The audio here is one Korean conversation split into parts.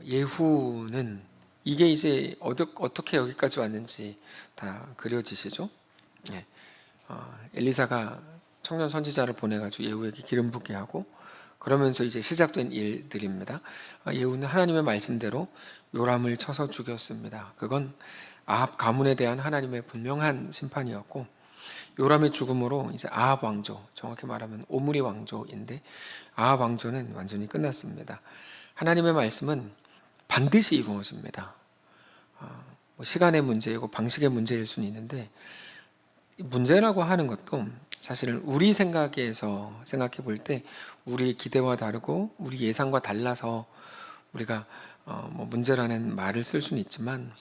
예후는 이게 이제 어떻게 여기까지 왔는지 다 그려지시죠? 예. 엘리사가 청년 선지자를 보내가지고 예후에게 기름 붓게 하고 그러면서 이제 시작된 일들입니다. 예후는 하나님의 말씀대로 요람을 쳐서 죽였습니다. 그건 아합 가문에 대한 하나님의 분명한 심판이었고, 요람의 죽음으로 이제 아합 왕조, 정확히 말하면 오므리 왕조인데 아합 왕조는 완전히 끝났습니다. 하나님의 말씀은 반드시 이루어집니다. 시간의 문제이고 방식의 문제일 수는 있는데, 문제라고 하는 것도 사실은 우리 생각에서 생각해 볼 때 우리 기대와 다르고 우리 예상과 달라서 우리가 문제라는 말을 쓸 수는 있지만,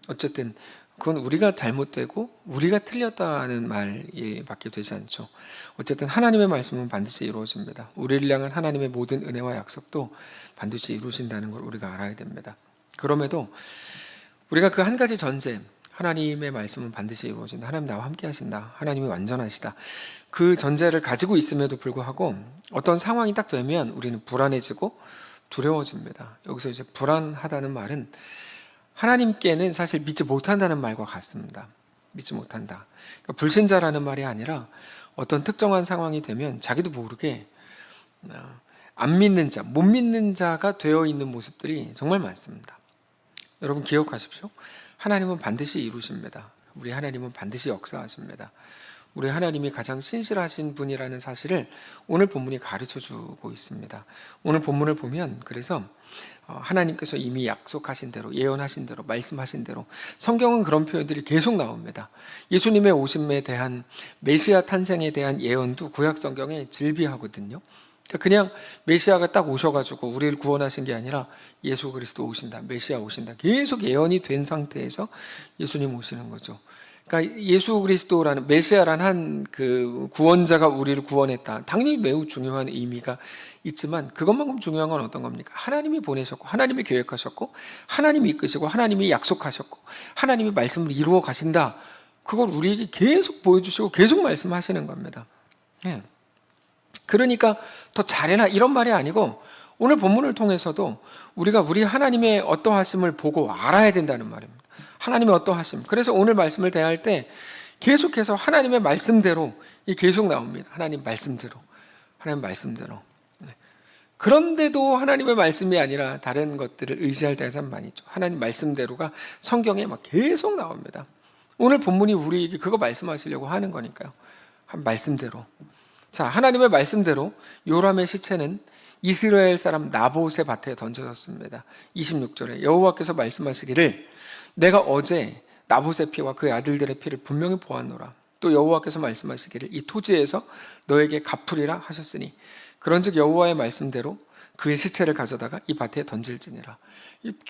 어쨌든 그건 우리가 잘못되고 우리가 틀렸다는 말밖에 되지 않죠. 어쨌든 하나님의 말씀은 반드시 이루어집니다. 우리를 향한 하나님의 모든 은혜와 약속도 반드시 이루신다는 걸 우리가 알아야 됩니다. 그럼에도 우리가 그 한 가지 전제, 하나님의 말씀은 반드시 이루어진다, 하나님 나와 함께 하신다, 하나님이 완전하시다, 그 전제를 가지고 있음에도 불구하고 어떤 상황이 딱 되면 우리는 불안해지고 두려워집니다. 여기서 이제 불안하다는 말은 하나님께는 사실 믿지 못한다는 말과 같습니다. 믿지 못한다. 그러니까 불신자라는 말이 아니라 어떤 특정한 상황이 되면 자기도 모르게 안 믿는 자, 못 믿는 자가 되어 있는 모습들이 정말 많습니다. 여러분 기억하십시오. 하나님은 반드시 이루십니다. 우리 하나님은 반드시 역사하십니다. 우리 하나님이 가장 신실하신 분이라는 사실을 오늘 본문이 가르쳐주고 있습니다. 오늘 본문을 보면 그래서 하나님께서 이미 약속하신 대로, 예언하신 대로, 말씀하신 대로, 성경은 그런 표현들이 계속 나옵니다. 예수님의 오심에 대한, 메시아 탄생에 대한 예언도 구약 성경에 질비하거든요. 그냥 메시아가 딱 오셔가지고 우리를 구원하신 게 아니라 예수 그리스도 오신다, 메시아 오신다, 계속 예언이 된 상태에서 예수님 오시는 거죠. 그러니까 예수 그리스도라는, 메시아라는 한 그 구원자가 우리를 구원했다, 당연히 매우 중요한 의미가 있지만, 그것만큼 중요한 건 어떤 겁니까? 하나님이 보내셨고, 하나님이 계획하셨고, 하나님이 이끄시고, 하나님이 약속하셨고, 하나님이 말씀을 이루어 가신다, 그걸 우리에게 계속 보여주시고 계속 말씀하시는 겁니다. 예. 그러니까 더 잘해라 이런 말이 아니고, 오늘 본문을 통해서도 우리가 우리 하나님의 어떠하심을 보고 알아야 된다는 말입니다. 하나님의 어떠하심. 그래서 오늘 말씀을 대할 때 계속해서 하나님의 말씀대로 계속 나옵니다. 하나님 말씀대로, 하나님 말씀대로. 그런데도 하나님의 말씀이 아니라 다른 것들을 의지할 때가 참 많이 있죠. 하나님 말씀대로가 성경에 막 계속 나옵니다. 오늘 본문이 우리에게 그거 말씀하시려고 하는 거니까요. 한 말씀대로. 자, 하나님의 말씀대로 요람의 시체는 이스라엘 사람 나봇의 밭에 던져졌습니다. 26절에 여호와께서 말씀하시기를 내가 어제 나봇의 피와 그의 아들들의 피를 분명히 보았노라. 또 여호와께서 말씀하시기를 이 토지에서 너에게 갚으리라 하셨으니 그런즉 여호와의 말씀대로 그의 시체를 가져다가 이 밭에 던질지니라.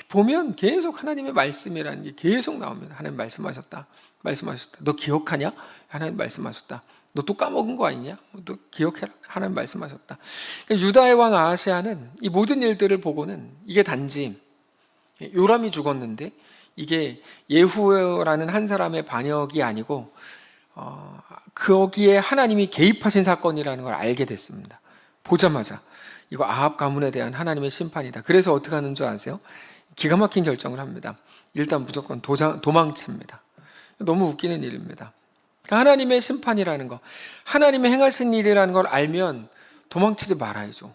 보면 계속 하나님의 말씀이라는 게 계속 나옵니다. 하나님 말씀하셨다, 말씀하셨다. 너 기억하냐? 하나님 말씀하셨다. 너 또 까먹은 거 아니냐? 너 기억해라. 하나님 말씀하셨다. 그러니까 유다의 왕 아하시아는 이 모든 일들을 보고는 이게 단지 요람이 죽었는데 이게 예후라는 한 사람의 반역이 아니고 거기에 하나님이 개입하신 사건이라는 걸 알게 됐습니다. 보자마자 이거 아합 가문에 대한 하나님의 심판이다. 그래서 어떻게 하는 줄 아세요? 기가 막힌 결정을 합니다. 일단 무조건 도망칩니다. 너무 웃기는 일입니다. 하나님의 심판이라는 거, 하나님의 행하신 일이라는 걸 알면 도망치지 말아야죠.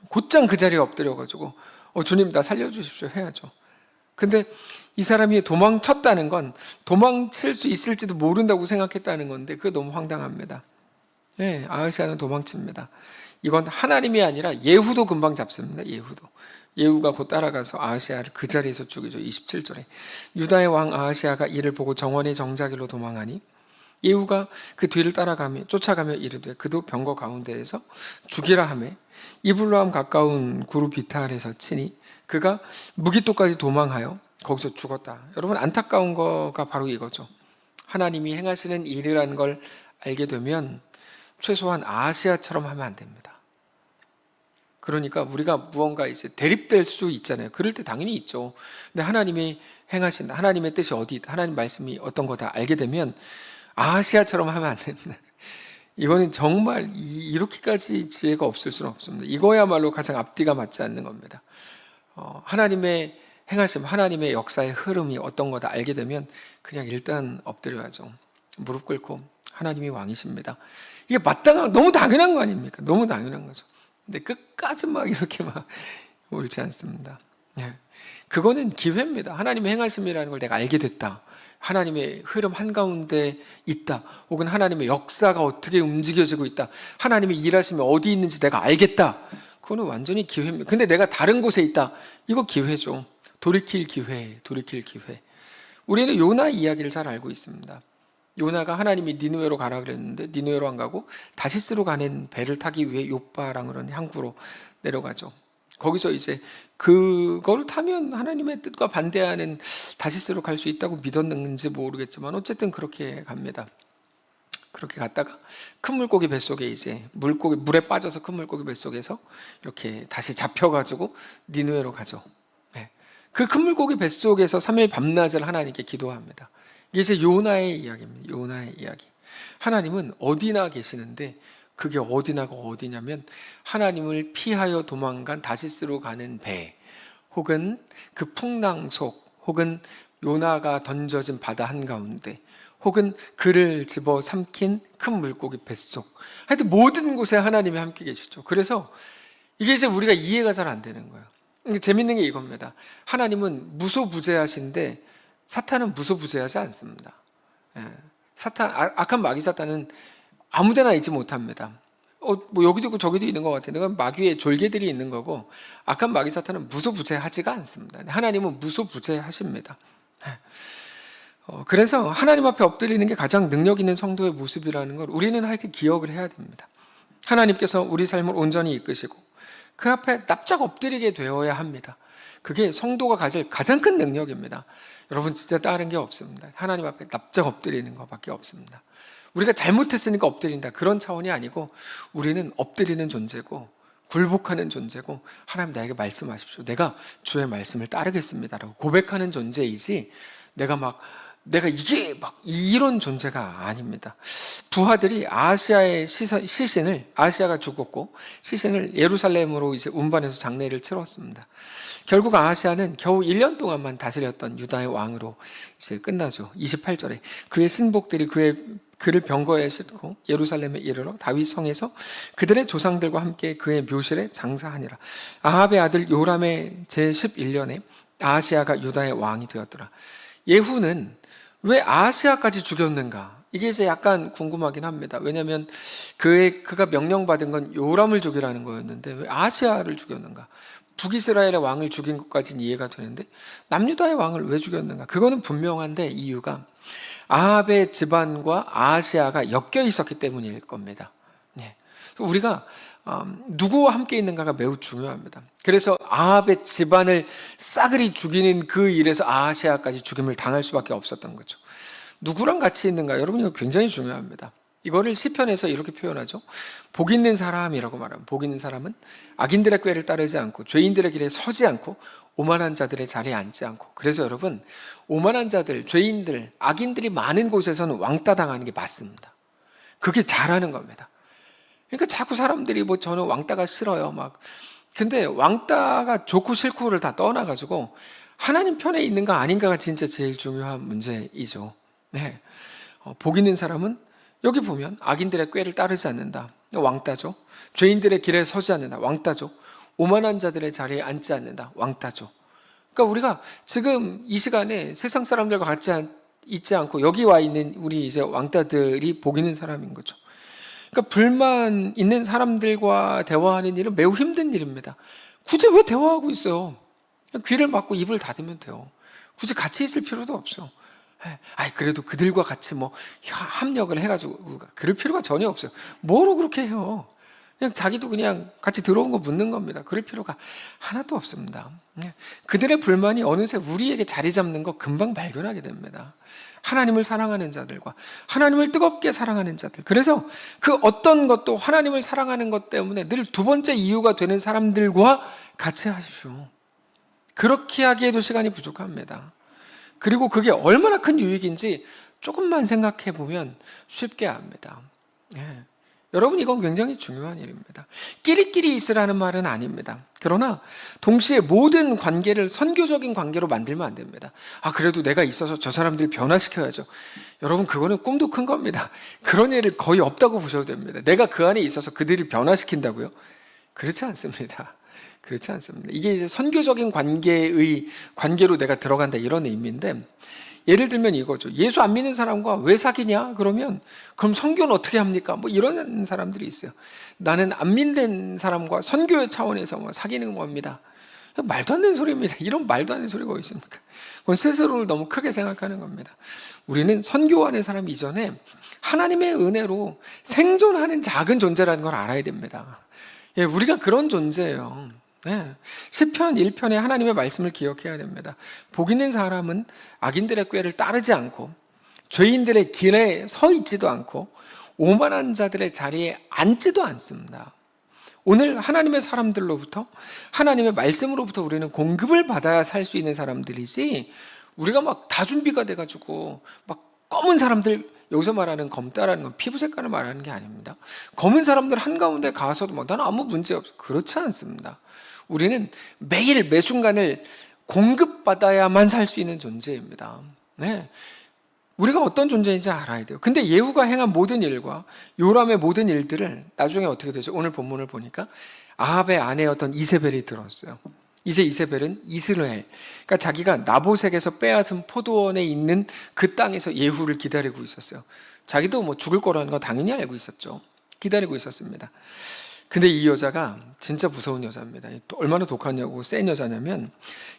곧장 그 자리에 엎드려가지고 주님 나 살려주십시오 해야죠. 근데 이 사람이 도망쳤다는 건 도망칠 수 있을지도 모른다고 생각했다는 건데 그게 너무 황당합니다. 네, 아하시아는 도망칩니다. 이건 하나님이 아니라 예후도 금방 잡습니다. 예후가 곧 따라가서 아하시아를 그 자리에서 죽이죠. 27절에 유다의 왕 아하시아가 이를 보고 정원의 정자길로 도망하니 예후가 그 뒤를 쫓아가며 이르되 그도 병거 가운데에서 죽이라 하매 이블로암 가까운 구루 비탈에서 치니 그가 무기토까지 도망하여 거기서 죽었다. 여러분 안타까운 거가 바로 이거죠. 하나님이 행하시는 일이라는 걸 알게 되면 최소한 아하시아처럼 하면 안 됩니다. 그러니까 우리가 무언가 이제 대립될 수 있잖아요. 그럴 때 당연히 있죠. 근데 하나님이 행하신다, 하나님의 뜻이 어디 있다, 하나님 말씀이 어떤 거다 알게 되면 아하시아처럼 하면 안 됩니다. 이거는 정말 이렇게까지 지혜가 없을 수는 없습니다. 이거야말로 가장 앞뒤가 맞지 않는 겁니다. 하나님의 행하심, 하나님의 역사의 흐름이 어떤 거다 알게 되면 그냥 일단 엎드려야죠. 무릎 꿇고 하나님이 왕이십니다. 이게 마땅한, 너무 당연한 거 아닙니까? 너무 당연한 거죠. 근데 끝까지 막 이렇게 막 옳지 않습니다. 그거는 기회입니다. 하나님의 행하심이라는 걸 내가 알게 됐다. 하나님의 흐름 한가운데 있다. 혹은 하나님의 역사가 어떻게 움직여지고 있다. 하나님의 일하심이 어디 있는지 내가 알겠다. 그거는 완전히 기회입니다. 근데 내가 다른 곳에 있다. 이거 기회죠. 돌이킬 기회, 돌이킬 기회. 우리는 요나 이야기를 잘 알고 있습니다. 요나가 하나님이 니느웨로 가라 그랬는데 니느웨로 안 가고 다시스로 가는 배를 타기 위해 요빠랑 그런 항구로 내려가죠. 거기서 이제 그걸 타면 하나님의 뜻과 반대하는 다시스로 갈 수 있다고 믿었는지 모르겠지만 어쨌든 그렇게 갑니다. 그렇게 갔다가 큰 물고기 뱃속에 이제 물에 빠져서 큰 물고기 뱃속에서 이렇게 다시 잡혀가지고 니느웨로 가죠. 그 큰 물고기 뱃속에서 3일 밤낮을 하나님께 기도합니다. 이게 이제 요나의 이야기입니다. 요나의 이야기. 하나님은 어디나 계시는데 그게 어디나가 어디냐면 하나님을 피하여 도망간 다시스로 가는 배, 혹은 그 풍랑 속, 혹은 요나가 던져진 바다 한가운데, 혹은 그를 집어 삼킨 큰 물고기 뱃속, 하여튼 모든 곳에 하나님이 함께 계시죠. 그래서 이게 이제 우리가 이해가 잘 안 되는 거예요. 재밌는 게 이겁니다. 하나님은 무소부재하신데 사탄은 무소부재하지 않습니다. 악한 마귀 사탄은 아무데나 있지 못합니다. 뭐 여기도 있고 저기도 있는 것 같아요. 그건 마귀의 졸개들이 있는 거고, 악한 마귀 사탄은 무소부재하지가 않습니다. 하나님은 무소부재하십니다. 그래서 하나님 앞에 엎드리는 게 가장 능력 있는 성도의 모습이라는 걸 우리는 하여튼 기억을 해야 됩니다. 하나님께서 우리 삶을 온전히 이끄시고 그 앞에 납작 엎드리게 되어야 합니다. 그게 성도가 가질 가장 큰 능력입니다. 여러분, 진짜 다른 게 없습니다. 하나님 앞에 납작 엎드리는 것밖에 없습니다. 우리가 잘못했으니까 엎드린다, 그런 차원이 아니고 우리는 엎드리는 존재고 굴복하는 존재고, 하나님 나에게 말씀하십시오, 내가 주의 말씀을 따르겠습니다라고 고백하는 존재이지, 내가 이게 막 이런 존재가 아닙니다. 부하들이 아시아의 시신을, 아시아가 죽었고 시신을 예루살렘으로 이제 운반해서 장례를 치렀습니다. 결국 아시아는 겨우 1년 동안만 다스렸던 유다의 왕으로 이제 끝나죠. 28절에 그의 신복들이 그를 병거에 싣고 예루살렘에 이르러 다윗 성에서 그들의 조상들과 함께 그의 묘실에 장사하니라. 아합의 아들 요람의 제11년에 아시아가 유다의 왕이 되었더라. 예후는 왜 아시아까지 죽였는가? 이게 이제 약간 궁금하긴 합니다. 왜냐하면 그가 명령받은 건 요람을 죽이라는 거였는데 왜 아시아를 죽였는가? 북이스라엘의 왕을 죽인 것까지는 이해가 되는데 남유다의 왕을 왜 죽였는가? 그거는 분명한데 이유가 아합의 집안과 아시아가 엮여 있었기 때문일 겁니다. 우리가 누구와 함께 있는가가 매우 중요합니다. 그래서 아합의 집안을 싸그리 죽이는 그 일에서 아시아까지 죽임을 당할 수밖에 없었던 거죠. 누구랑 같이 있는가, 여러분, 이거 굉장히 중요합니다. 이거를 시편에서 이렇게 표현하죠. 복 있는 사람이라고 말하면, 복 있는 사람은 악인들의 꾀를 따르지 않고 죄인들의 길에 서지 않고 오만한 자들의 자리에 앉지 않고. 그래서 여러분, 오만한 자들, 죄인들, 악인들이 많은 곳에서는 왕따 당하는 게 맞습니다. 그게 잘하는 겁니다. 그러니까 자꾸 사람들이 저는 왕따가 싫어요 근데 왕따가 좋고 싫고를 다 떠나가지고 하나님 편에 있는가 아닌가가 진짜 제일 중요한 문제이죠. 복 있는 사람은 여기 보면 악인들의 꾀를 따르지 않는다, 왕따죠. 죄인들의 길에 서지 않는다, 왕따죠. 오만한 자들의 자리에 앉지 않는다, 왕따죠. 그러니까 우리가 지금 이 시간에 세상 사람들과 같이 있지 않고 여기 와 있는 우리 이제 왕따들이 복 있는 사람인 거죠. 그러니까 불만 있는 사람들과 대화하는 일은 매우 힘든 일입니다. 굳이 왜 대화하고 있어요? 귀를 막고 입을 닫으면 돼요. 굳이 같이 있을 필요도 없어요. 그래도 그들과 같이 합력을 해가지고 그럴 필요가 전혀 없어요. 뭐로 그렇게 해요? 그냥 자기도 그냥 같이 들어온 거 묻는 겁니다. 그럴 필요가 하나도 없습니다. 그들의 불만이 어느새 우리에게 자리 잡는 거 금방 발견하게 됩니다. 하나님을 사랑하는 자들과 하나님을 뜨겁게 사랑하는 자들. 그래서 그 어떤 것도 하나님을 사랑하는 것 때문에 늘 두 번째 이유가 되는 사람들과 같이 하십시오. 그렇게 하기에도 시간이 부족합니다. 그리고 그게 얼마나 큰 유익인지 조금만 생각해 보면 쉽게 압니다. 여러분, 이건 굉장히 중요한 일입니다. 끼리끼리 있으라는 말은 아닙니다. 그러나 동시에 모든 관계를 선교적인 관계로 만들면 안 됩니다. 그래도 내가 있어서 저 사람들 변화시켜야죠. 여러분, 그거는 꿈도 큰 겁니다. 그런 일을 거의 없다고 보셔도 됩니다. 내가 그 안에 있어서 그들이 변화시킨다고요? 그렇지 않습니다. 그렇지 않습니다. 이게 이제 선교적인 관계로 내가 들어간다, 이런 의미인데, 예를 들면 이거죠. 예수 안 믿는 사람과 왜 사귀냐? 그럼 선교는 어떻게 합니까? 이런 사람들이 있어요. 나는 안 믿는 사람과 선교의 차원에서 사귀는 겁니다. 말도 안 되는 소리입니다. 이런 말도 안 되는 소리가 어디 있습니까? 그건 스스로를 너무 크게 생각하는 겁니다. 우리는 선교하는 사람 이전에 하나님의 은혜로 생존하는 작은 존재라는 걸 알아야 됩니다. 우리가 그런 존재예요. 시편 1편에 하나님의 말씀을 기억해야 됩니다. 복 있는 사람은 악인들의 꾀를 따르지 않고 죄인들의 길에 서 있지도 않고 오만한 자들의 자리에 앉지도 않습니다. 오늘 하나님의 사람들로부터, 하나님의 말씀으로부터 우리는 공급을 받아야 살 수 있는 사람들이지, 우리가 막 다 준비가 돼가지고 막 검은 사람들, 여기서 말하는 검다라는 건 피부 색깔을 말하는 게 아닙니다. 검은 사람들 한가운데 가서도 나는 아무 문제 없어. 그렇지 않습니다. 우리는 매일 매순간을 공급받아야만 살 수 있는 존재입니다. 우리가 어떤 존재인지 알아야 돼요. 근데 예후가 행한 모든 일과 요람의 모든 일들을 나중에 어떻게 되죠? 오늘 본문을 보니까 아합의 아내였던 이세벨이 들었어요. 이제 이세벨은 이스라엘, 그러니까 자기가 나봇에게서 빼앗은 포도원에 있는 그 땅에서 예후를 기다리고 있었어요. 자기도 죽을 거라는 거 당연히 알고 있었죠. 기다리고 있었습니다. 근데 이 여자가 진짜 무서운 여자입니다. 얼마나 독하냐고 센 여자냐면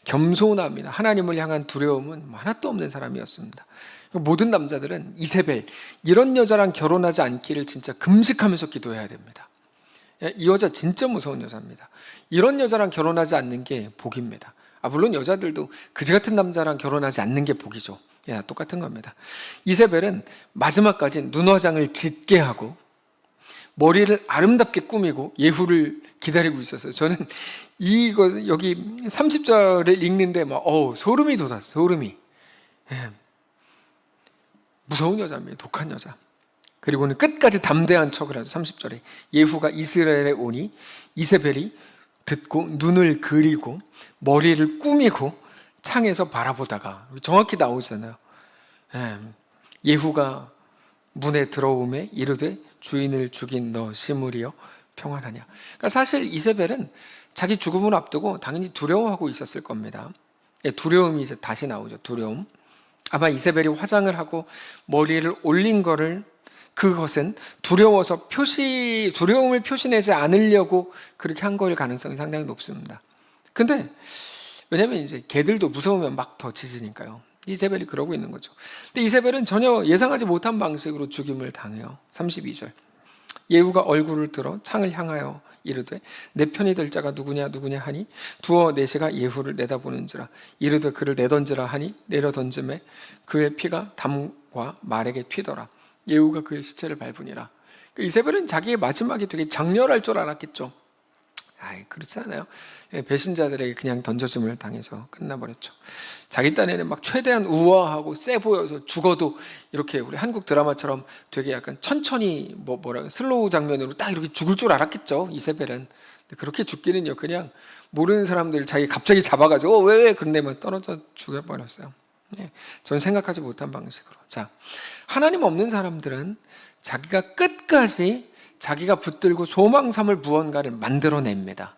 겸손합니다. 하나님을 향한 두려움은 하나도 없는 사람이었습니다. 모든 남자들은 이세벨, 이런 여자랑 결혼하지 않기를 진짜 금식하면서 기도해야 됩니다. 이 여자 진짜 무서운 여자입니다. 이런 여자랑 결혼하지 않는 게 복입니다. 물론 여자들도 그지 같은 남자랑 결혼하지 않는 게 복이죠. 똑같은 겁니다. 이세벨은 마지막까지 눈화장을 짙게 하고 머리를 아름답게 꾸미고 예후를 기다리고 있었어요. 저는 여기 30절을 읽는데 소름이 돋았어요. 소름이. 무서운 여자입니다. 독한 여자. 그리고는 끝까지 담대한 척을 하죠. 30절에 예후가 이스라엘에 오니 이세벨이 듣고 눈을 그리고 머리를 꾸미고 창에서 바라보다가, 정확히 나오잖아요. 예후가 문에 들어오매 이르되 주인을 죽인 너 시므리여 평안하냐. 그러니까 사실 이세벨은 자기 죽음을 앞두고 당연히 두려워하고 있었을 겁니다. 두려움이 이제 다시 나오죠. 두려움. 아마 이세벨이 화장을 하고 머리를 올린 그것은 두려움을 표시내지 않으려고 그렇게 한 거일 가능성이 상당히 높습니다. 근데 왜냐면 이제 개들도 무서우면 막 더 짖으니까요. 이세벨이 그러고 있는 거죠. 근데 이세벨은 전혀 예상하지 못한 방식으로 죽임을 당해요. 32절. 예후가 얼굴을 들어 창을 향하여 이르되 내 편이 될 자가 누구냐 하니 두어 내시가 예후를 내다보는지라. 이르되 그를 내던지라 하니 내려 던짐에 그의 피가 담과 말에게 튀더라. 예후가 그의 시체를 밟으니라. 이세벨은 자기의 마지막이 되게 장렬할 줄 알았겠죠. 그렇지 않아요. 배신자들에게 그냥 던져짐을 당해서 끝나버렸죠. 자기 딴에는 막 최대한 우아하고 세 보여서 죽어도 이렇게 우리 한국 드라마처럼 되게 약간 천천히 슬로우 장면으로 딱 이렇게 죽을 줄 알았겠죠. 이세벨은. 그렇게 죽기는요, 그냥 모르는 사람들 자기 갑자기 잡아가지고 왜 그런데만 떨어져 죽여버렸어요. 전 생각하지 못한 방식으로. 자, 하나님 없는 사람들은 자기가 끝까지 자기가 붙들고 소망 삼을 무언가를 만들어냅니다.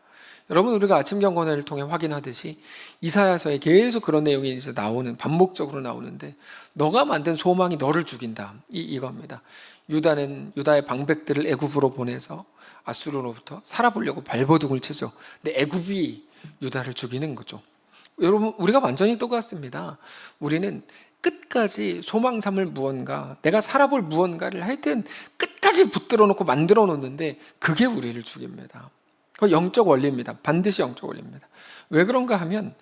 여러분, 우리가 아침 경건회를 통해 확인하듯이 이사야서에 계속 그런 내용이 이제 반복적으로 나오는데, 너가 만든 소망이 너를 죽인다. 이겁니다. 유다의 방백들을 애굽으로 보내서 아수르로부터 살아보려고 발버둥을 치죠. 근데 애굽이 유다를 죽이는 거죠. 여러분, 우리가 완전히 똑같습니다. 우리는 끝까지 소망 삼을 무언가, 내가 살아볼 무언가를 하여튼 끝까지 붙들어 놓고 만들어 놓는데 그게 우리를 죽입니다. 그건 영적 원리입니다. 반드시 영적 원리입니다. 왜 그런가 하면,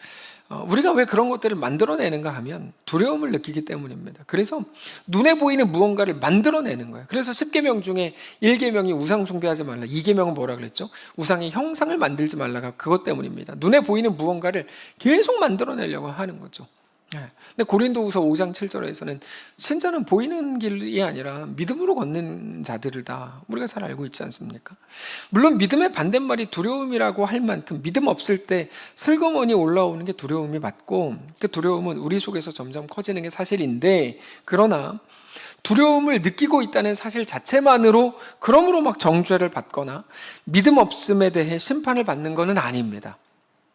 우리가 왜 그런 것들을 만들어내는가 하면 두려움을 느끼기 때문입니다. 그래서 눈에 보이는 무언가를 만들어내는 거예요. 그래서 10계명 중에 1계명이 우상 숭배하지 말라, 2계명은 뭐라 그랬죠? 우상의 형상을 만들지 말라가 그것 때문입니다. 눈에 보이는 무언가를 계속 만들어내려고 하는 거죠. 근데 고린도후서 5장 7절에서는 신자는 보이는 길이 아니라 믿음으로 걷는 자들을 다 우리가 잘 알고 있지 않습니까? 물론 믿음의 반대말이 두려움이라고 할 만큼 믿음 없을 때 슬그머니 올라오는 게 두려움이 맞고, 그 두려움은 우리 속에서 점점 커지는 게 사실인데, 그러나 두려움을 느끼고 있다는 사실 자체만으로 그러므로 막 정죄를 받거나 믿음 없음에 대해 심판을 받는 것은 아닙니다.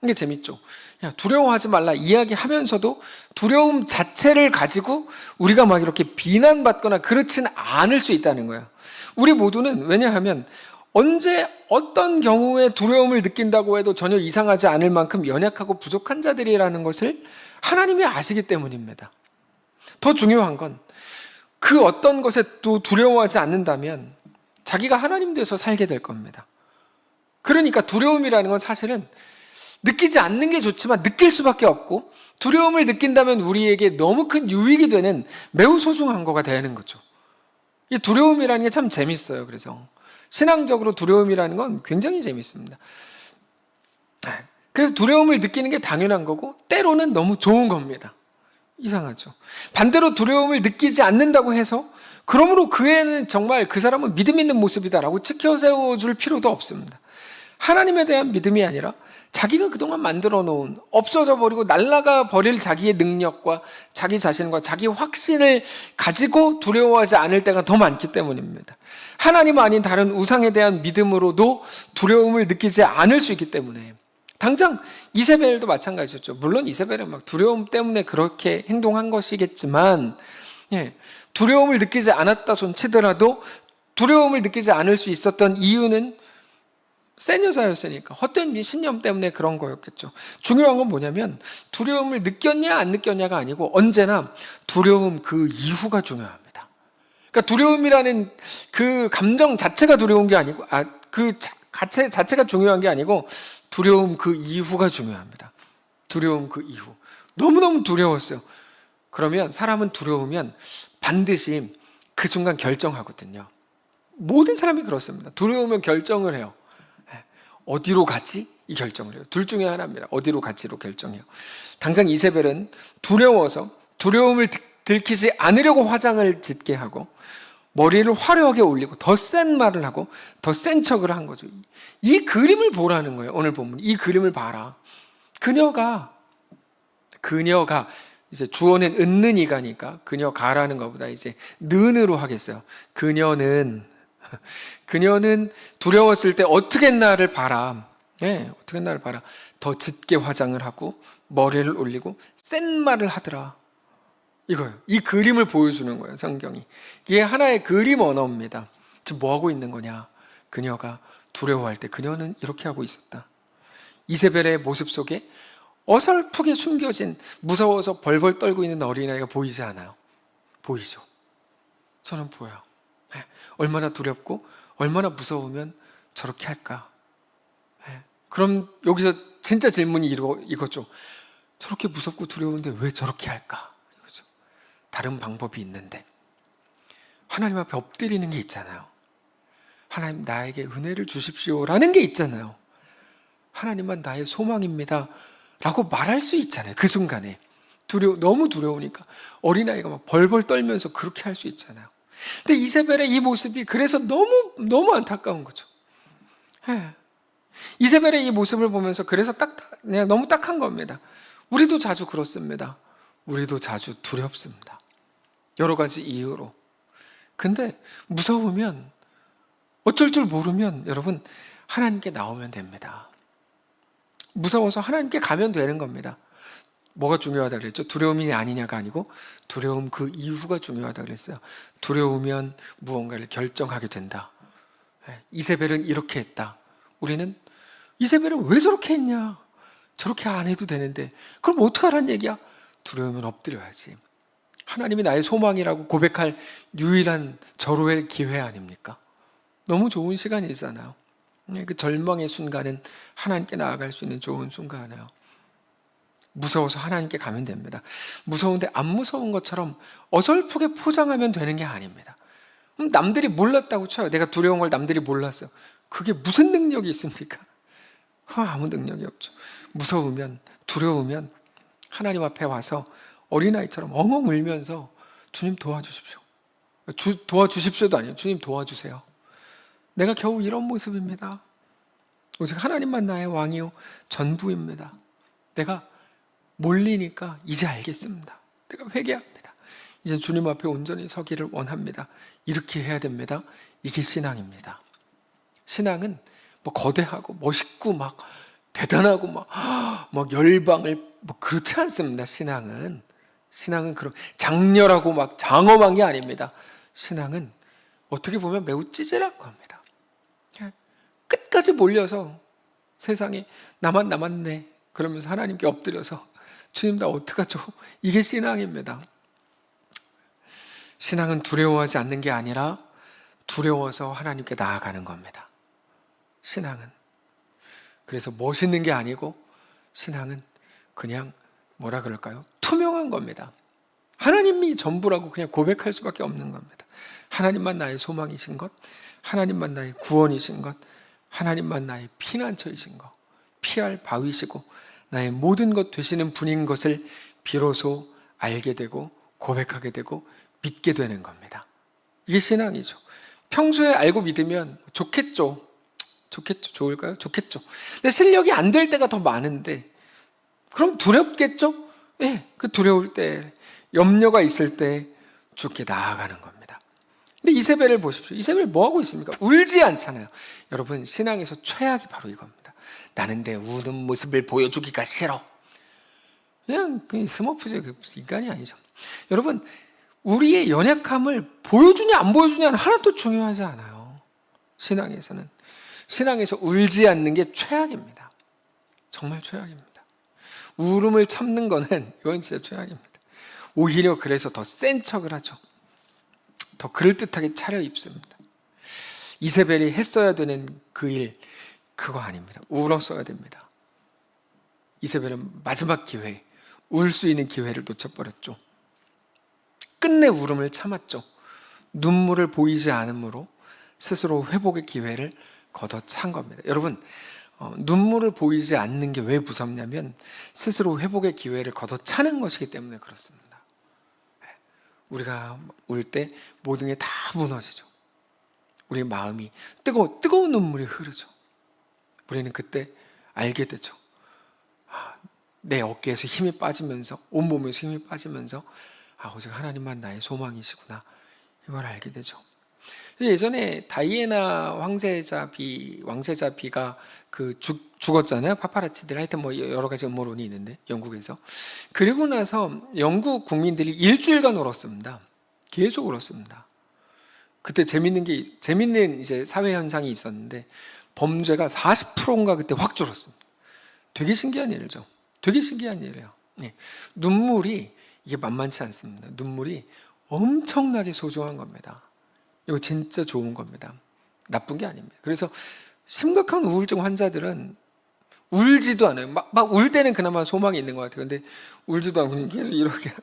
이게 재밌죠. 야, 두려워하지 말라 이야기하면서도 두려움 자체를 가지고 우리가 막 이렇게 비난받거나 그렇지는 않을 수 있다는 거예요. 우리 모두는, 왜냐하면 언제 어떤 경우에 두려움을 느낀다고 해도 전혀 이상하지 않을 만큼 연약하고 부족한 자들이라는 것을 하나님이 아시기 때문입니다. 더 중요한 건 그 어떤 것에 또 두려워하지 않는다면 자기가 하나님 돼서 살게 될 겁니다. 그러니까 두려움이라는 건 사실은 느끼지 않는 게 좋지만 느낄 수밖에 없고, 두려움을 느낀다면 우리에게 너무 큰 유익이 되는 매우 소중한 거가 되는 거죠. 이 두려움이라는 게 참 재밌어요. 그래서 신앙적으로 두려움이라는 건 굉장히 재밌습니다. 그래서 두려움을 느끼는 게 당연한 거고 때로는 너무 좋은 겁니다. 이상하죠. 반대로 두려움을 느끼지 않는다고 해서 그러므로 그 애는 정말 그 사람은 믿음 있는 모습이다라고 치켜세워줄 필요도 없습니다. 하나님에 대한 믿음이 아니라 자기가 그동안 만들어 놓은, 없어져 버리고 날아가 버릴 자기의 능력과 자기 자신과 자기 확신을 가지고 두려워하지 않을 때가 더 많기 때문입니다. 하나님 아닌 다른 우상에 대한 믿음으로도 두려움을 느끼지 않을 수 있기 때문에, 당장 이세벨도 마찬가지였죠. 물론 이세벨은 막 두려움 때문에 그렇게 행동한 것이겠지만, 두려움을 느끼지 않았다 손 치더라도 두려움을 느끼지 않을 수 있었던 이유는 센 여자였으니까, 헛된 신념 때문에 그런 거였겠죠. 중요한 건 뭐냐면 두려움을 느꼈냐 안 느꼈냐가 아니고 언제나 두려움 그 이후가 중요합니다. 그러니까 두려움이라는 그 감정 자체가 두려운 게 아니고, 그 자체가 중요한 게 아니고 두려움 그 이후가 중요합니다. 두려움 그 이후. 너무너무 두려웠어요. 그러면 사람은 두려우면 반드시 그 순간 결정하거든요. 모든 사람이 그렇습니다. 두려우면 결정을 해요. 어디로 가지? 이 결정을 해요. 둘 중에 하나입니다. 어디로 가지로 결정해요. 당장 이세벨은 두려워서 두려움을 들키지 않으려고 화장을 짓게 하고 머리를 화려하게 올리고 더 센 말을 하고 더 센 척을 한 거죠. 이 그림을 보라는 거예요. 오늘 보면 이 그림을 봐라. 그녀가 이제 주어는 은는 이가니까 그녀가라는 것보다 이제 는으로 하겠어요. 그녀는 두려웠을 때 어떻게 나를 봐라. 어떻게 나를 봐라. 더 짙게 화장을 하고 머리를 올리고 센 말을 하더라. 이거예요. 이 그림을 보여주는 거예요. 성경이. 이게 하나의 그림 언어입니다. 지금 뭐 하고 있는 거냐? 그녀가 두려워할 때 그녀는 이렇게 하고 있었다. 이세벨의 모습 속에 어설프게 숨겨진, 무서워서 벌벌 떨고 있는 어린아이가 보이지 않아요? 보이죠? 저는 보여요. 얼마나 두렵고 얼마나 무서우면 저렇게 할까? 그럼 여기서 진짜 질문이 이거죠. 저렇게 무섭고 두려운데 왜 저렇게 할까? 이거죠. 다른 방법이 있는데, 하나님 앞에 엎드리는 게 있잖아요. 하나님 나에게 은혜를 주십시오라는 게 있잖아요. 하나님만 나의 소망입니다 라고 말할 수 있잖아요. 그 순간에 너무 두려우니까 어린아이가 막 벌벌 떨면서 그렇게 할 수 있잖아요. 근데 이세벨의 이 모습이 그래서 너무 안타까운 거죠. 이세벨의 이 모습을 보면서 그래서 그냥 너무 딱한 겁니다. 우리도 자주 그렇습니다. 우리도 자주 두렵습니다. 여러 가지 이유로. 근데 무서우면, 어쩔 줄 모르면 여러분 하나님께 나오면 됩니다. 무서워서 하나님께 가면 되는 겁니다. 뭐가 중요하다고 그랬죠? 두려움이 아니냐가 아니고 두려움 그 이후가 중요하다고 그랬어요. 두려우면 무언가를 결정하게 된다. 이세벨은 이렇게 했다. 우리는 이세벨은 왜 저렇게 했냐? 저렇게 안 해도 되는데 그럼 어떡하라는 얘기야? 두려우면 엎드려야지. 하나님이 나의 소망이라고 고백할 유일한 절호의 기회 아닙니까? 너무 좋은 시간이잖아요. 그 절망의 순간은 하나님께 나아갈 수 있는 좋은 순간이에요. 무서워서 하나님께 가면 됩니다. 무서운데 안 무서운 것처럼 어설프게 포장하면 되는 게 아닙니다. 남들이 몰랐다고 쳐요. 내가 두려운 걸 남들이 몰랐어요. 그게 무슨 능력이 있습니까? 아무 능력이 없죠. 무서우면, 두려우면 하나님 앞에 와서 어린아이처럼 엉엉 울면서 주님 도와주십시오. 도와주십시오도 아니에요. 주님 도와주세요. 내가 겨우 이런 모습입니다. 오직 하나님만 나의 왕이요 전부입니다. 내가 몰리니까 이제 알겠습니다. 내가 회개합니다. 이제 주님 앞에 온전히 서기를 원합니다. 이렇게 해야 됩니다. 이게 신앙입니다. 신앙은 뭐 거대하고 멋있고 막 대단하고 막 열방을 그렇지 않습니다. 신앙은 그런 장렬하고 막 장엄한 게 아닙니다. 신앙은 어떻게 보면 매우 찌질한 겁니다. 그냥 끝까지 몰려서 세상에 나만 남았네 그러면서 하나님께 엎드려서 주님 나 어떡하죠? 이게 신앙입니다. 신앙은 두려워하지 않는 게 아니라 두려워서 하나님께 나아가는 겁니다. 신앙은 그래서 멋있는 게 아니고 신앙은 그냥 뭐라 그럴까요? 투명한 겁니다. 하나님이 전부라고 그냥 고백할 수밖에 없는 겁니다. 하나님만 나의 소망이신 것, 하나님만 나의 구원이신 것, 하나님만 나의 피난처이신 것, 피할 바위시고 나의 모든 것 되시는 분인 것을 비로소 알게 되고 고백하게 되고 믿게 되는 겁니다. 이게 신앙이죠. 평소에 알고 믿으면 좋겠죠. 좋을까요? 좋겠죠. 근데 실력이 안 될 때가 더 많은데 그럼 두렵겠죠? 예, 그 두려울 때, 염려가 있을 때 주께 나아가는 겁니다. 근데 이세벨을 보십시오. 이세벨 뭐 하고 있습니까? 울지 않잖아요. 여러분, 신앙에서 최악이 바로 이겁니다. 나는 내 우는 모습을 보여주기가 싫어. 그냥 스머프죠. 인간이 아니죠. 여러분, 우리의 연약함을 보여주냐 안 보여주냐는 하나도 중요하지 않아요. 신앙에서 울지 않는 게 최악입니다. 정말 최악입니다. 울음을 참는 거는 이건 진짜 최악입니다. 오히려 그래서 더 센 척을 하죠. 더 그럴듯하게 차려입습니다. 이세벨이 했어야 되는 그 일, 그거 아닙니다. 울었어야 됩니다. 이세벨은 마지막 기회, 울 수 있는 기회를 놓쳐버렸죠. 끝내 울음을 참았죠. 눈물을 보이지 않으므로 스스로 회복의 기회를 걷어찬 겁니다. 여러분, 눈물을 보이지 않는 게 왜 무섭냐면 스스로 회복의 기회를 걷어차는 것이기 때문에 그렇습니다. 우리가 울 때 모든 게 다 무너지죠. 우리 마음이 뜨거운 눈물이 흐르죠. 우리는 그때 알게 되죠. 내 어깨에서 힘이 빠지면서 온몸에서 힘이 빠지면서 오직 하나님만 나의 소망이시구나 이걸 알게 되죠. 예전에 다이애나 왕세자비가 죽었잖아요. 파파라치들 하여튼 뭐 여러 가지 음모론이 있는데 영국에서. 그리고 나서 영국 국민들이 일주일간 울었습니다. 계속 울었습니다. 그때 재밌는 이제 사회 현상이 있었는데 범죄가 40%인가 그때 확 줄었습니다. 되게 신기한 일이죠. 되게 신기한 일이에요. 네. 눈물이 이게 만만치 않습니다. 눈물이 엄청나게 소중한 겁니다. 이거 진짜 좋은 겁니다. 나쁜 게 아닙니다. 그래서 심각한 우울증 환자들은 울지도 않아요. 막 울 때는 그나마 소망이 있는 것 같아요. 근데 울지도 않고 계속 이렇게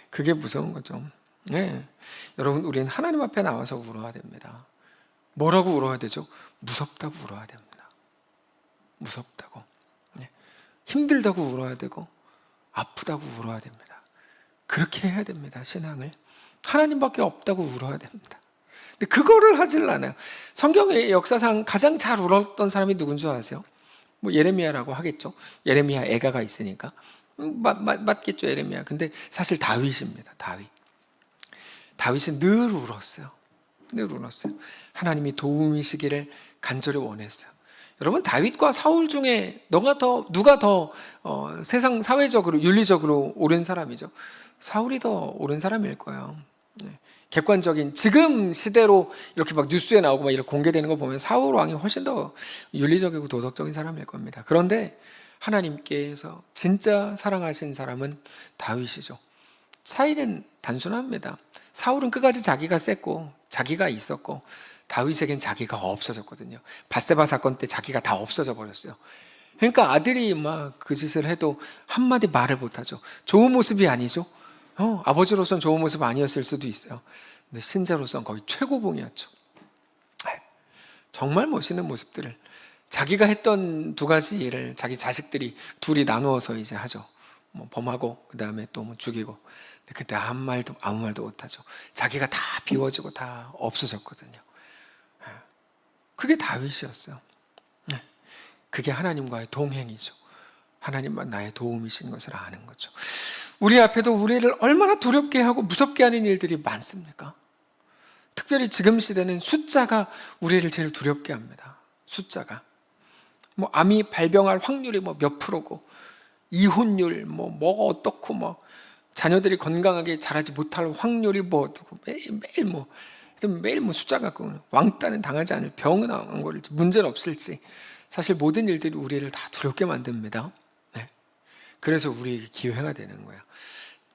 그게 무서운 거죠. 네. 여러분, 우리는 하나님 앞에 나와서 울어야 됩니다. 뭐라고 울어야 되죠? 무섭다고 울어야 됩니다. 무섭다고. 네. 힘들다고 울어야 되고 아프다고 울어야 됩니다. 그렇게 해야 됩니다. 신앙을. 하나님밖에 없다고 울어야 됩니다. 근데 그거를 하질 않아요. 성경의 역사상 가장 잘 울었던 사람이 누군 줄 아세요? 뭐 예레미야라고 하겠죠. 예레미야 애가가 있으니까. 맞겠죠, 예레미야. 근데 사실 다윗입니다. 다윗은 늘 울었어요. 하나님이 도움이시기를 간절히 원했어요. 여러분, 다윗과 사울 중에 누가 더 세상 사회적으로 윤리적으로 옳은 사람이죠? 사울이 더 옳은 사람일 거예요. 네. 객관적인 지금 시대로 이렇게 막 뉴스에 나오고 막 이렇게 공개되는 거 보면 사울 왕이 훨씬 더 윤리적이고 도덕적인 사람일 겁니다. 그런데 하나님께서 진짜 사랑하신 사람은 다윗이죠. 차이는 단순합니다. 사울은 끝까지 자기가 셌고 자기가 있었고 다윗에겐 자기가 없어졌거든요. 밧세바 사건 때 자기가 다 없어져 버렸어요. 그러니까 아들이 막 그 짓을 해도 한마디 말을 못하죠. 좋은 모습이 아니죠. 아버지로서는 좋은 모습 아니었을 수도 있어요. 근데 신자로서는 거의 최고봉이었죠. 정말 멋있는 모습들을 자기가 했던 두 가지 일을 자기 자식들이 둘이 나누어서 이제 하죠. 뭐 범하고 그 다음에 또 뭐 죽이고. 근데 그때 아무 말도 못하죠. 자기가 다 비워지고 다 없어졌거든요. 그게 다윗이었어요. 그게 하나님과의 동행이죠. 하나님만 나의 도움이신 것을 아는 거죠. 우리 앞에도 우리를 얼마나 두렵게 하고 무섭게 하는 일들이 많습니까? 특별히 지금 시대는 숫자가 우리를 제일 두렵게 합니다. 숫자가. 뭐 암이 발병할 확률이 뭐 몇 프로고, 이혼율 뭐가 어떻고, 뭐 자녀들이 건강하게 자라지 못할 확률이 뭐 어떻고, 매일 뭐 숫자 갖고 왕따는 당하지 않을, 병은 안 걸릴지, 문제는 없을지, 사실 모든 일들이 우리를 다 두렵게 만듭니다. 네. 그래서 우리에게 기회가 되는 거예요.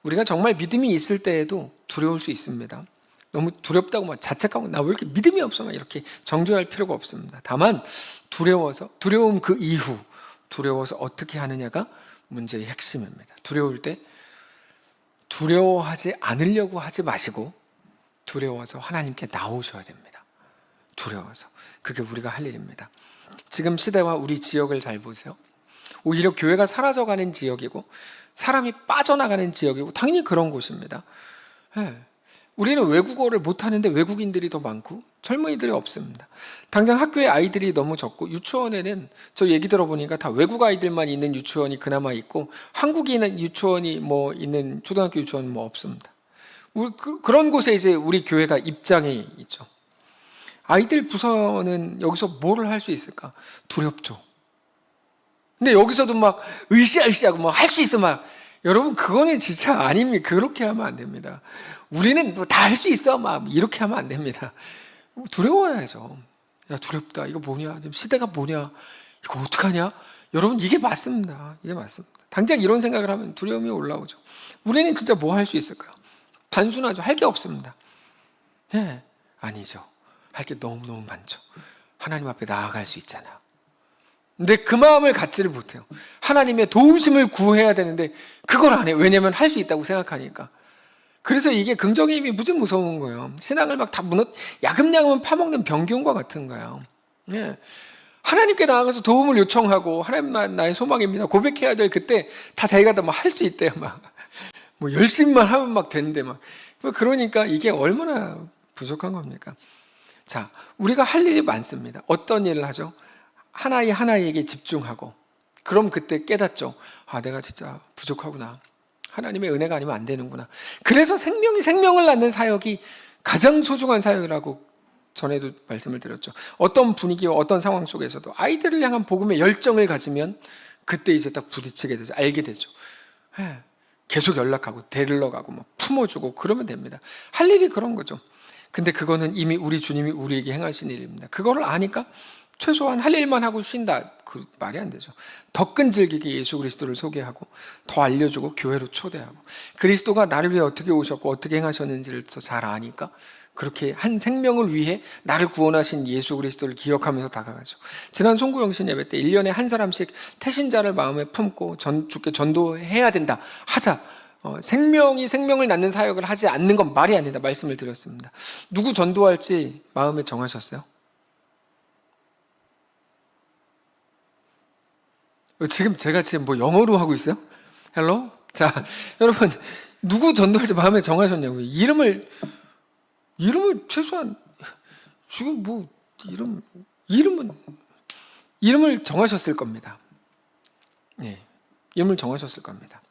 우리가 정말 믿음이 있을 때에도 두려울 수 있습니다. 너무 두렵다고 막 자책하고 나 왜 이렇게 믿음이 없어 막 이렇게 정죄할 필요가 없습니다. 다만 두려움 그 이후 두려워서 어떻게 하느냐가 문제의 핵심입니다. 두려울 때 두려워하지 않으려고 하지 마시고 두려워서 하나님께 나오셔야 됩니다. 두려워서. 그게 우리가 할 일입니다. 지금 시대와 우리 지역을 잘 보세요. 오히려 교회가 사라져가는 지역이고 사람이 빠져나가는 지역이고 당연히 그런 곳입니다. 우리는 외국어를 못하는데 외국인들이 더 많고 젊은이들이 없습니다. 당장 학교에 아이들이 너무 적고 유치원에는 저 얘기 들어보니까 다 외국 아이들만 있는 유치원이 그나마 있고 한국인 유치원이 뭐 있는 초등학교 유치원은 뭐 없습니다. 그런 곳에 이제 우리 교회가 입장이 있죠. 아이들 부서는 여기서 뭐를 할 수 있을까? 두렵죠. 근데 여기서도 막 으쌰으쌰하고 뭐 할 수 있어 막. 여러분 그거는 진짜 아닙니다. 그렇게 하면 안 됩니다. 우리는 다 할 수 있어 막 이렇게 하면 안 됩니다. 두려워야죠. 야 두렵다. 이거 뭐냐? 지금 시대가 뭐냐? 이거 어떡하냐? 여러분 이게 맞습니다. 이게 맞습니다. 당장 이런 생각을 하면 두려움이 올라오죠. 우리는 진짜 뭐 할 수 있을까요? 단순하죠. 할 게 없습니다. 네, 아니죠. 할 게 너무너무 많죠. 하나님 앞에 나아갈 수 있잖아요. 근데 그 마음을 갖지를 못해요. 하나님의 도우심을 구해야 되는데 그걸 안 해요. 왜냐하면 할 수 있다고 생각하니까. 그래서 이게 긍정의 힘이 무지 무서운 거예요. 신앙을 막 다 야금야금 파먹는 병균과 같은 거예요. 네. 하나님께 나아가서 도움을 요청하고 하나님만 나의 소망입니다 고백해야 될 그때 다 자기가 다 막 할 수 있대요. 막 뭐 열심히만 하면 막 된대 막. 그러니까 이게 얼마나 부족한 겁니까? 자, 우리가 할 일이 많습니다. 어떤 일을 하죠? 하나에게 집중하고 그럼 그때 깨닫죠. 아, 내가 진짜 부족하구나. 하나님의 은혜가 아니면 안 되는구나. 그래서 생명이 생명을 낳는 사역이 가장 소중한 사역이라고 전에도 말씀을 드렸죠. 어떤 분위기와 어떤 상황 속에서도 아이들을 향한 복음의 열정을 가지면 그때 이제 딱 부딪히게 되죠. 알게 되죠. 계속 연락하고 데리러 가고 뭐 품어주고 그러면 됩니다. 할 일이 그런 거죠. 근데 그거는 이미 우리 주님이 우리에게 행하신 일입니다. 그거를 아니까 최소한 할 일만 하고 쉰다. 그 말이 안 되죠. 더 끈질기게 예수 그리스도를 소개하고 더 알려주고 교회로 초대하고 그리스도가 나를 위해 어떻게 오셨고 어떻게 행하셨는지를 더 잘 아니까 그렇게 한 생명을 위해 나를 구원하신 예수 그리스도를 기억하면서 다가가죠. 지난 송구영신 예배 때 1년에 한 사람씩 태신자를 마음에 품고 주께 전도해야 된다. 하자. 생명이 생명을 낳는 사역을 하지 않는 건 말이 안 된다 말씀을 드렸습니다. 누구 전도할지 마음에 정하셨어요? 제가 지금 뭐 영어로 하고 있어요? 헬로? 자, 여러분 누구 전도할지 마음에 정하셨냐고요? 이름을 최소한 지금 뭐 이름을 정하셨을 겁니다. 네, 이름을 정하셨을 겁니다.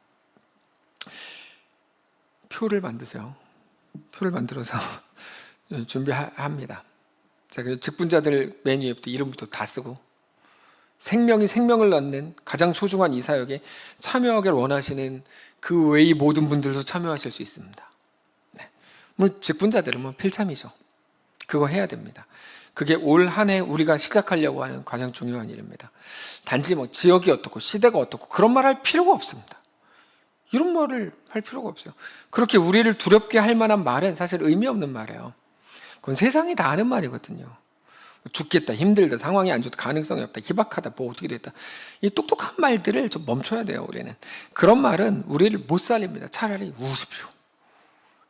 표를 만드세요. 표를 만들어서 준비합니다. 자, 그래서 직분자들 맨 위에부터 이름부터 다 쓰고 생명이 생명을 낳는 가장 소중한 이 사역에 참여하길 원하시는 그 외의 모든 분들도 참여하실 수 있습니다. 네. 뭐 직분자들은 뭐 필참이죠. 그거 해야 됩니다. 그게 올 한 해 우리가 시작하려고 하는 가장 중요한 일입니다. 단지 뭐 지역이 어떻고 시대가 어떻고 그런 말 할 필요가 없습니다. 이런 말을 할 필요가 없어요. 그렇게 우리를 두렵게 할 만한 말은 사실 의미 없는 말이에요. 그건 세상이 다 하는 말이거든요. 죽겠다, 힘들다, 상황이 안 좋다, 가능성이 없다, 희박하다, 뭐 어떻게 됐다. 이 똑똑한 말들을 좀 멈춰야 돼요, 우리는. 그런 말은 우리를 못 살립니다. 차라리 우십시오.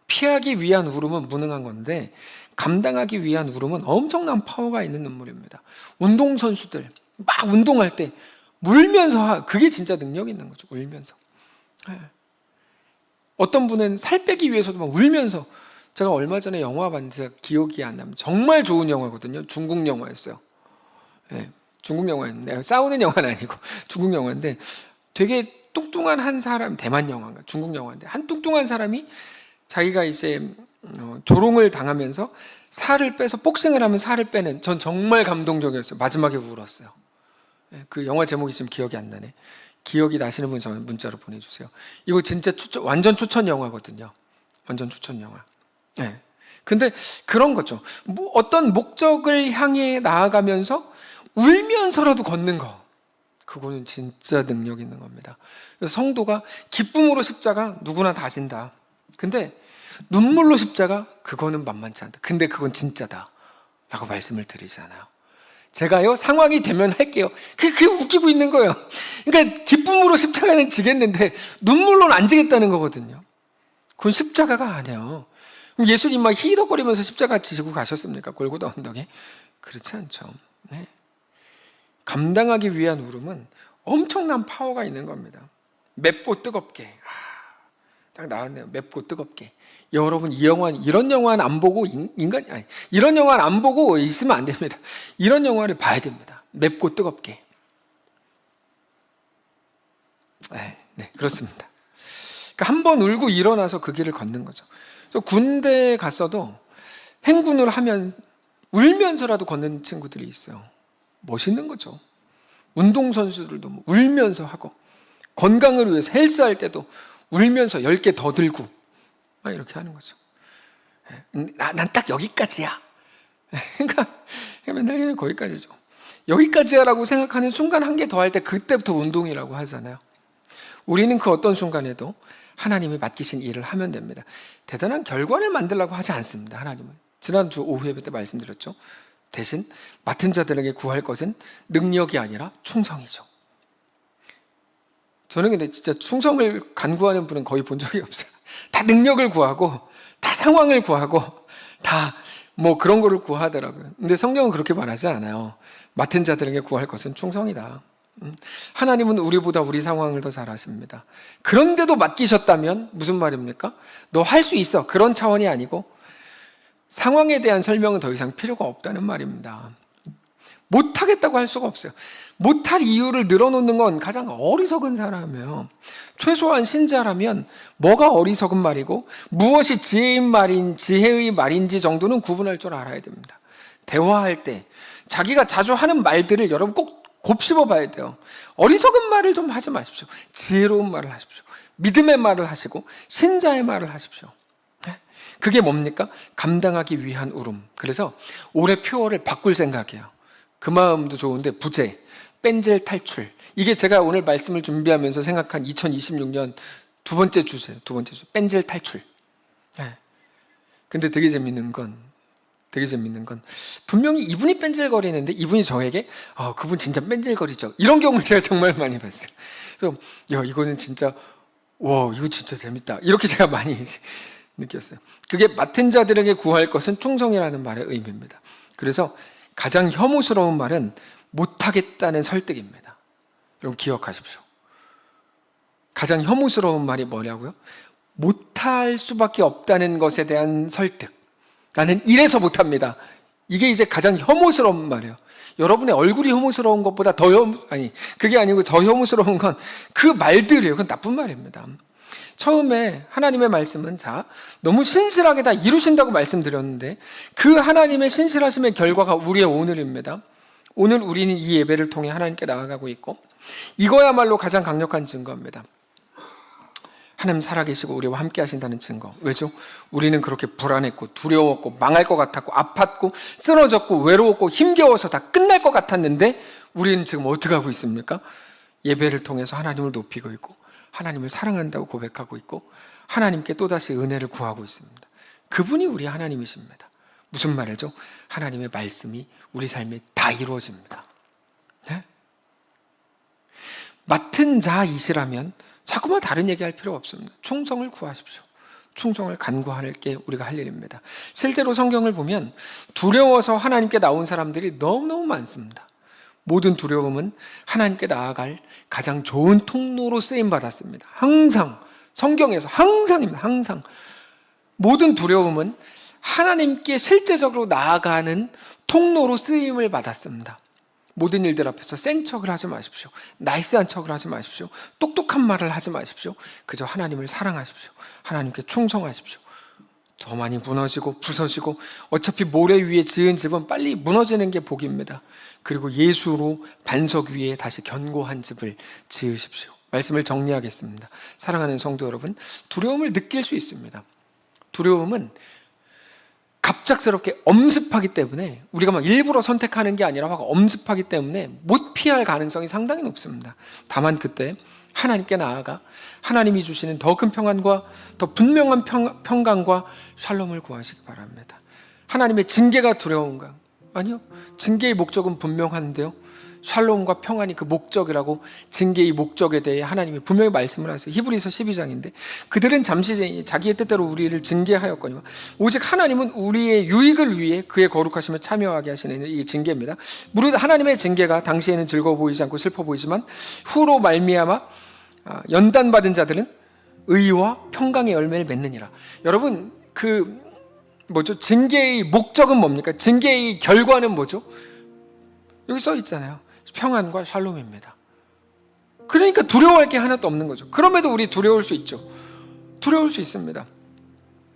피하기 위한 울음은 무능한 건데 감당하기 위한 울음은 엄청난 파워가 있는 눈물입니다. 운동선수들 막 운동할 때 울면서 그게 진짜 능력 있는 거죠. 울면서. 예. 어떤 분은 살 빼기 위해서도 막 울면서, 제가 얼마 전에 영화 봤는데 기억이 안 납니다. 정말 좋은 영화거든요. 중국 영화였어요. 예, 중국 영화였는데, 싸우는 영화는 아니고 중국 영화인데, 되게 뚱뚱한 한 사람, 대만 영화인가 중국 영화인데, 한 뚱뚱한 사람이 자기가 이제 조롱을 당하면서 살을 빼서 복싱을 하면 살을 빼는, 전 정말 감동적이었어요. 마지막에 울었어요. 예, 그 영화 제목이 지금 기억이 안 나네. 기억이 나시는 분 저는 문자로 보내주세요. 이거 진짜 완전 추천 영화거든요. 완전 추천 영화. 예. 근데 그런 거죠. 뭐 어떤 목적을 향해 나아가면서 울면서라도 걷는 거. 그거는 진짜 능력 있는 겁니다. 그래서 성도가 기쁨으로 십자가 누구나 다 진다. 근데 눈물로 십자가 그거는 만만치 않다. 근데 그건 진짜다. 라고 말씀을 드리잖아요. 제가요, 상황이 되면 할게요. 그게 웃기고 있는 거예요. 그러니까 기쁨으로 십자가는 지겠는데 눈물로는 안 지겠다는 거거든요. 그건 십자가가 아니에요. 그럼 예수님 막 히덕거리면서 십자가 지시고 가셨습니까? 골고다 언덕에? 그렇지 않죠. 네. 감당하기 위한 울음은 엄청난 파워가 있는 겁니다. 맵고 뜨겁게. 딱 나왔네요. 맵고 뜨겁게. 여러분, 이런 영화는 안 보고 이런 영화는 안 보고 있으면 안 됩니다. 이런 영화를 봐야 됩니다. 맵고 뜨겁게. 네, 그렇습니다. 그러니까 한 번 울고 일어나서 그 길을 걷는 거죠. 그래서 군대에 갔어도 행군을 하면 울면서라도 걷는 친구들이 있어요. 멋있는 거죠. 운동선수들도 울면서 하고, 건강을 위해서 헬스할 때도 울면서 10개 더 들고 이렇게 하는 거죠. 난 딱 여기까지야. 그러니까 맨날 거기까지죠. 여기까지야라고 생각하는 순간 한 개 더 할 때 그때부터 운동이라고 하잖아요. 우리는 그 어떤 순간에도 하나님이 맡기신 일을 하면 됩니다. 대단한 결과를 만들려고 하지 않습니다. 하나님은. 지난주 오후 예배 때 말씀드렸죠. 대신 맡은 자들에게 구할 것은 능력이 아니라 충성이죠. 저는 근데 진짜 충성을 간구하는 분은 거의 본 적이 없어요. 다 능력을 구하고, 다 상황을 구하고, 다 뭐 그런 거를 구하더라고요. 근데 성경은 그렇게 말하지 않아요. 맡은 자들에게 구할 것은 충성이다. 하나님은 우리보다 우리 상황을 더 잘 아십니다. 그런데도 맡기셨다면 무슨 말입니까? 너 할 수 있어. 그런 차원이 아니고 상황에 대한 설명은 더 이상 필요가 없다는 말입니다. 못하겠다고 할 수가 없어요. 못할 이유를 늘어놓는 건 가장 어리석은 사람이에요. 최소한 신자라면 뭐가 어리석은 말이고 무엇이 지혜의 말인지 정도는 구분할 줄 알아야 됩니다. 대화할 때 자기가 자주 하는 말들을 여러분 꼭 곱씹어 봐야 돼요. 어리석은 말을 좀 하지 마십시오. 지혜로운 말을 하십시오. 믿음의 말을 하시고 신자의 말을 하십시오. 그게 뭡니까? 감당하기 위한 울음. 그래서 올해 표어를 바꿀 생각이에요. 그 마음도 좋은데 부재, 뺀젤 탈출. 이게 제가 오늘 말씀을 준비하면서 생각한 2026년 두 번째 주제예요. 두 번째 주. 뺀젤 탈출. 근데 되게 재밌는 건 분명히 이분이 뺀질거리는데 이분이 저에게 그분 진짜 뺀질거리죠. 이런 경우를 제가 정말 많이 봤어요. 그래서 이거는 진짜 이거 진짜 재밌다. 이렇게 제가 많이 느꼈어요. 그게 맡은 자들에게 구할 것은 충성이라는 말의 의미입니다. 그래서 가장 혐오스러운 말은 못하겠다는 설득입니다. 여러분 기억하십시오. 가장 혐오스러운 말이 뭐냐고요? 못할 수밖에 없다는 것에 대한 설득. 나는 이래서 못합니다. 이게 이제 가장 혐오스러운 말이에요. 여러분의 얼굴이 혐오스러운 것보다 그게 아니고 더 혐오스러운 건 그 말들이에요. 그건 나쁜 말입니다. 처음에 하나님의 말씀은 너무 신실하게 다 이루신다고 말씀드렸는데 그 하나님의 신실하심의 결과가 우리의 오늘입니다. 오늘 우리는 이 예배를 통해 하나님께 나아가고 있고 이거야말로 가장 강력한 증거입니다. 하나님 살아계시고 우리와 함께 하신다는 증거. 왜죠? 우리는 그렇게 불안했고 두려웠고 망할 것 같았고 아팠고 쓰러졌고 외로웠고 힘겨워서 다 끝날 것 같았는데 우리는 지금 어떻게 하고 있습니까? 예배를 통해서 하나님을 높이고 있고 하나님을 사랑한다고 고백하고 있고 하나님께 또다시 은혜를 구하고 있습니다. 그분이 우리 하나님이십니다. 무슨 말이죠? 하나님의 말씀이 우리 삶에 다 이루어집니다. 네? 맡은 자이시라면 자꾸만 다른 얘기할 필요가 없습니다. 충성을 구하십시오. 충성을 간구할 게 우리가 할 일입니다. 실제로 성경을 보면 두려워서 하나님께 나온 사람들이 너무너무 많습니다. 모든 두려움은 하나님께 나아갈 가장 좋은 통로로 쓰임 받았습니다. 항상 성경에서 항상입니다. 항상 모든 두려움은 하나님께 실제적으로 나아가는 통로로 쓰임을 받았습니다. 모든 일들 앞에서 센 척을 하지 마십시오. 나이스한 척을 하지 마십시오. 똑똑한 말을 하지 마십시오. 그저 하나님을 사랑하십시오. 하나님께 충성하십시오. 더 많이 무너지고 부서지고 어차피 모래 위에 지은 집은 빨리 무너지는 게 복입니다. 그리고 예수로 반석 위에 다시 견고한 집을 지으십시오. 말씀을 정리하겠습니다. 사랑하는 성도 여러분, 두려움을 느낄 수 있습니다. 두려움은 갑작스럽게 엄습하기 때문에, 우리가 막 일부러 선택하는 게 아니라 막 엄습하기 때문에 못 피할 가능성이 상당히 높습니다. 다만 그때 하나님께 나아가 하나님이 주시는 더 큰 평안과 더 분명한 평강과 샬롬을 구하시기 바랍니다. 하나님의 징계가 두려운가? 아니요. 징계의 목적은 분명한데요. 샬롬과 평안이 그 목적이라고, 징계의 목적에 대해 하나님이 분명히 말씀을 하세요. 히브리서 12장인데 그들은 잠시 자기의 뜻대로 우리를 징계하였거니와 오직 하나님은 우리의 유익을 위해 그의 거룩하심을 참여하게 하시는 이 징계입니다. 무릇 하나님의 징계가 당시에는 즐거워 보이지 않고 슬퍼 보이지만 후로 말미암아 연단받은 자들은 의와 평강의 열매를 맺느니라. 여러분, 징계의 목적은 뭡니까? 징계의 결과는 뭐죠? 여기 써 있잖아요. 평안과 샬롬입니다. 그러니까 두려워할 게 하나도 없는 거죠. 그럼에도 우리 두려울 수 있죠. 두려울 수 있습니다.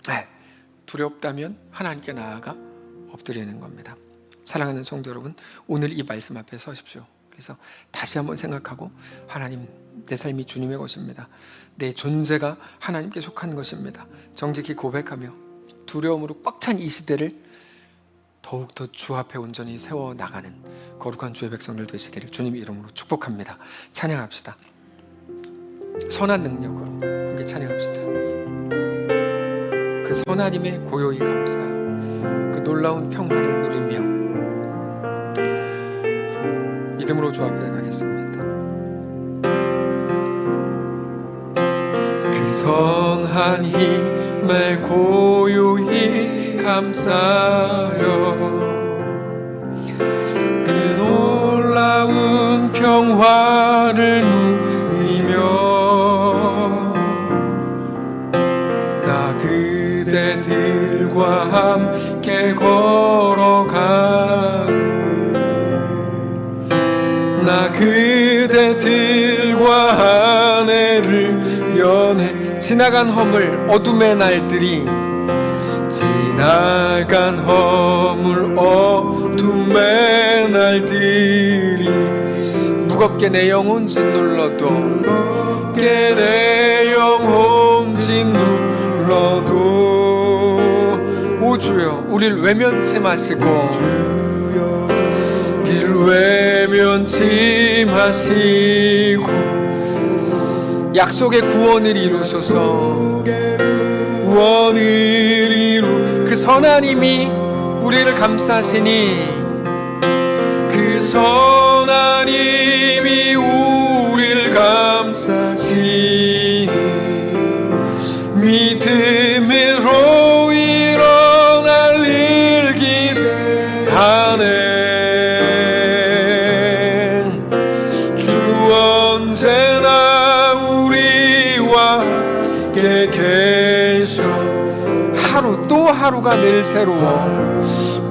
네, 두렵다면 하나님께 나아가 엎드리는 겁니다. 사랑하는 성도 여러분, 오늘 이 말씀 앞에 서십시오. 그래서 다시 한번 생각하고, 하나님, 내 삶이 주님의 것입니다. 내 존재가 하나님께 속한 것입니다. 정직히 고백하며 두려움으로 꽉 찬 이 시대를 더욱더 주 앞에 온전히 세워나가는 거룩한 주의 백성들 되시기를 주님 이름으로 축복합니다. 찬양합시다. 선한 능력으로 함께 찬양합시다. 그 선하님의 고요히 감사하여 그 놀라운 평화를 누리며 믿음으로 주 앞에 가겠습니다. 그 선한 힘에 고요히 감사하여 그 놀라운 평화를 누리며 나 그대들과 함께 걸어가네. 나 그대들과 한 해를 연해. 지나간 허물 어둠의 날들이, 지나간 허물 어둠의 날들이 무겁게 내 영혼 짓눌러도, 무겁게 내 영혼 짓눌러도 오 주여 우리를 외면치 마시고, 우리를 외면치 마시고 약속의 구원을 이루소서. 구원을 이루 그 선한 힘이 우리를 감싸시니, 그 선한 힘이 우리를 감싸시니 믿음으로 일어날 일 기대하네. 주 언제나 우리와 함께 계셔. 하루 또 하루가 늘 새로워.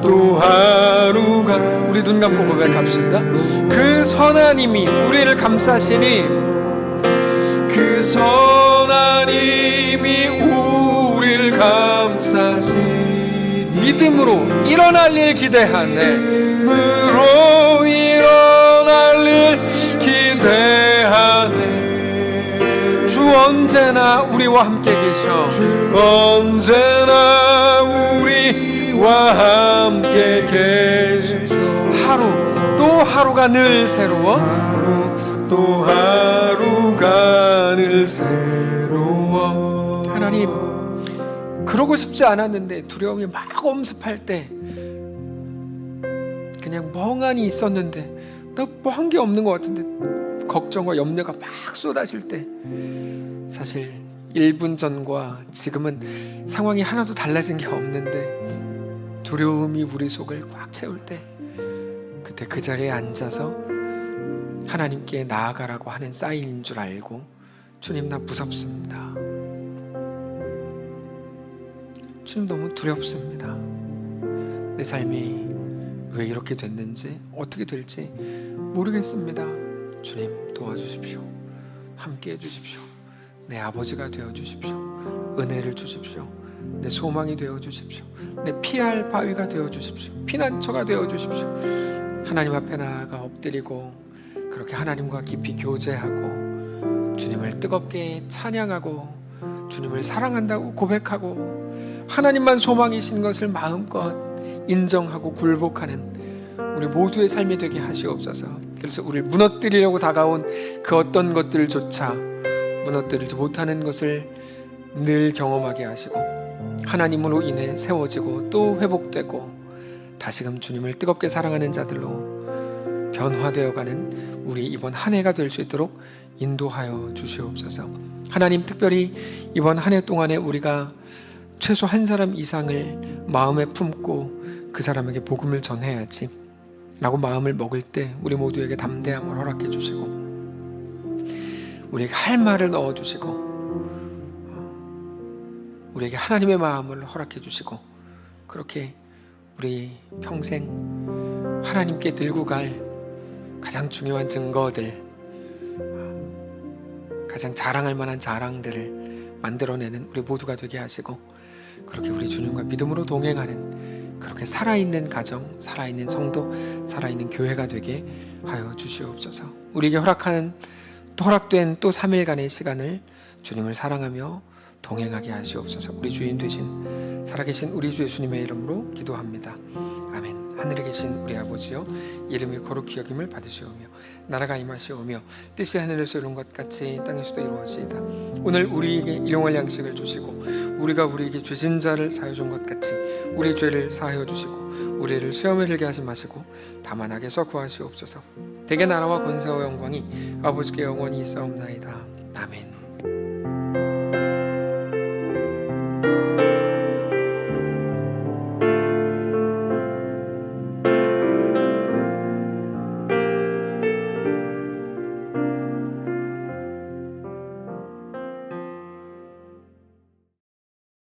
또 하루가, 우리 눈 감고 고백합시다. 그 선한 힘이 우리를 감싸시니, 그 선한 힘이 우리를 감싸시니 믿음으로 일어날 일 기대하네. 믿음으로 일어날 일 기대하네. 주 언제나 우리와 함께 계셔. 주 언제나 우리와 함께 계셔. 하루 또 하루가 늘 새로워. 하루 또 하루가 늘 새로워. 하나님, 그러고 싶지 않았는데 두려움이 막 엄습할 때 그냥 멍하니 있었는데, 나 뭐 한 게 없는 것 같은데 걱정과 염려가 막 쏟아질 때, 사실 1분 전과 지금은 상황이 하나도 달라진 게 없는데 두려움이 우리 속을 꽉 채울 때, 그때 그때 그 자리에 앉아서 하나님께 나아가라고 하는 사인인 줄 알고, 주님 나 무섭습니다. 주님 너무 두렵습니다. 내 삶이 왜 이렇게 됐는지, 어떻게 될지 모르겠습니다. 주님 도와주십시오. 함께 해주십시오. 내 아버지가 되어주십시오. 은혜를 주십시오. 내 소망이 되어주십시오. 내 피할 바위가 되어주십시오. 피난처가 되어주십시오. 하나님 앞에 나아가 엎드리고 그렇게 하나님과 깊이 교제하고 주님을 뜨겁게 찬양하고 주님을 사랑한다고 고백하고 하나님만 소망이신 것을 마음껏 인정하고 굴복하는 우리 모두의 삶이 되게 하시옵소서. 그래서 우리를 무너뜨리려고 다가온 그 어떤 것들조차 무너뜨리지 못하는 것을 늘 경험하게 하시고 하나님으로 인해 세워지고 또 회복되고 다시금 주님을 뜨겁게 사랑하는 자들로 변화되어가는 우리 이번 한 해가 될 수 있도록 인도하여 주시옵소서. 하나님, 특별히 이번 한 해 동안에 우리가 최소 한 사람 이상을 마음에 품고 그 사람에게 복음을 전해야지 라고 마음을 먹을 때 우리 모두에게 담대함을 허락해 주시고 우리에게 할 말을 넣어 주시고 우리에게 하나님의 마음을 허락해 주시고 그렇게 우리 평생 하나님께 들고 갈 가장 중요한 증거들, 가장 자랑할 만한 자랑들을 만들어내는 우리 모두가 되게 하시고 그렇게 우리 주님과 믿음으로 동행하는 그렇게 살아있는 가정, 살아있는 성도, 살아있는 교회가 되게 하여 주시옵소서. 우리에게 허락된 또 3일간의 시간을 주님을 사랑하며 동행하게 하시옵소서. 우리 주인 되신 살아계신 우리 주 예수님의 이름으로 기도합니다. 아멘. 하늘에 계신 우리 아버지여, 이름이 거룩히 여김을 받으시오며 나라가 임하시오며 뜻이 하늘에서 이룬 것 같이 땅에서도 이루어지이다. 오늘 우리에게 일용할 양식을 주시고 우리가 우리에게 죄진 자를 사하여 준 것 같이 우리 죄를 사하여 주시고 우리를 시험에 들게 하지 마시고 다만 악에서 구하시옵소서. 대개 나라와 권세와 영광이 아버지께 영원히 있사옵나이다. 아멘.